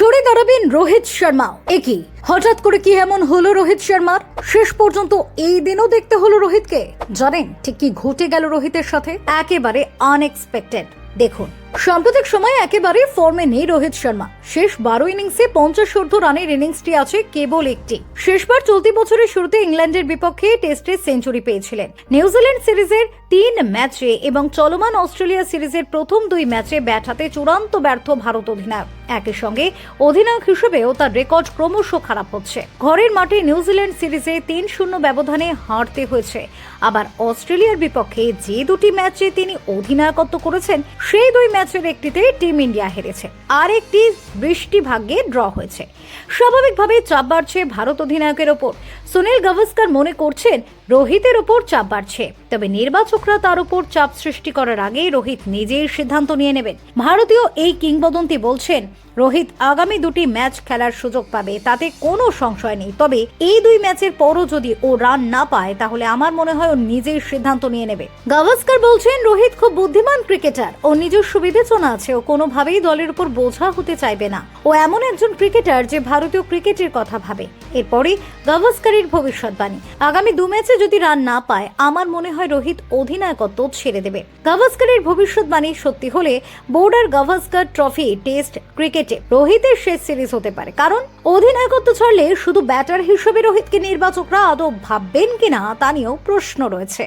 সরে দাঁড়াবেন রোহিত শর্মা। একই হঠাৎ করে কি এমন হলো রোহিত শর্মার? শেষ পর্যন্ত এই দিনও দেখতে হলো রোহিতকে। জানেন ঠিক কি ঘটে গেল রোহিতের সাথে? একেবারে আনএক্সপেক্টেড। দেখুন, সাম্প্রতিক সময়ে একেবারে ফর্মে নেই রোহিত শর্মা। শেষ 12 ইনিংসে 50 রানের ইনিংসটি আছে কেবল একটি। শেষবার চলতি বছরের শুরুতে ইংল্যান্ডের বিপক্ষে টেস্টে সেঞ্চুরি পেয়েছিলেন। নিউজিল্যান্ড সিরিজের 3 ম্যাচে এবং চলমান অস্ট্রেলিয়া সিরিজের প্রথম 2 ম্যাচে ব্যাট হাতে চূড়ান্ত ব্যর্থ ভারত অধিনায়ক। একই সঙ্গে অধিনায়ক হিসেবেও তার রেকর্ড ক্রমশ খারাপ হচ্ছে। ঘরের মাঠে নিউজিল্যান্ড সিরিজে 3-0 ব্যবধানে হারতে হয়েছে। আবার অস্ট্রেলিয়ার বিপক্ষে যে 2টি ম্যাচে তিনি অধিনায়কত্ব করেছেন সেই 2 ম্যাচের একটিতে টিম ইন্ডিয়া হেরেছে, আর একটি বৃষ্টি ভাগ্যে ড্র হয়েছে। স্বাভাবিকভাবে চাপ বাড়ছে ভারত অধিনায়কের ওপর। সুনীল গাভাস্কার মনে করছেন রোহিতের ওপর চাপ বাড়ছে, তবে নির্বাচকরা তার উপর চাপ সৃষ্টি করার আগেই রোহিত নিজেই সিদ্ধান্ত নিয়ে নেবেন। ভারতীয় এই কিংবদন্তি বলছেন রোহিত আগামী 2টি ম্যাচ খেলার সুযোগ পাবে, তাতে কোনো সংশয় নেই। তবে এই 2 ম্যাচের পরও যদি ও রান না পায় তাহলে আমার মনে হয় ও নিজেই সিদ্ধান্ত নিয়ে নেবে। গাভাস্কার বলছেন রোহিত খুব বুদ্ধিমান ক্রিকেটার, ও নিজস্ব বিবেচনা আছে, ও কোনোভাবেই দলের উপর বোঝা হতে চাইবে না। ও এমন একজন ক্রিকেটার যে ভারতীয় ক্রিকেটের কথা ভাবে। এরপরই গাভাস্কারের ভবিষ্যৎবাণী, আগামী 2 ম্যাচে যদি রান না পায় আমার মনে হয় রোহিত অধিনায়কত্ব ছেড়ে দেবে। গাভাস্কারের ভবিষ্যৎবাণী সত্যি হলে বোর্ডার গাভাস্কার ট্রফি টেস্ট ক্রিকেটে রোহিতের শেষ সিরিজ হতে পারে, কারণ অধিনায়কত্ব ছাড়লে শুধু ব্যাটার হিসেবে রোহিতকে নির্বাচকরা আদৌ ভাববেন কিনা তা নিয়েও প্রশ্ন রয়েছে।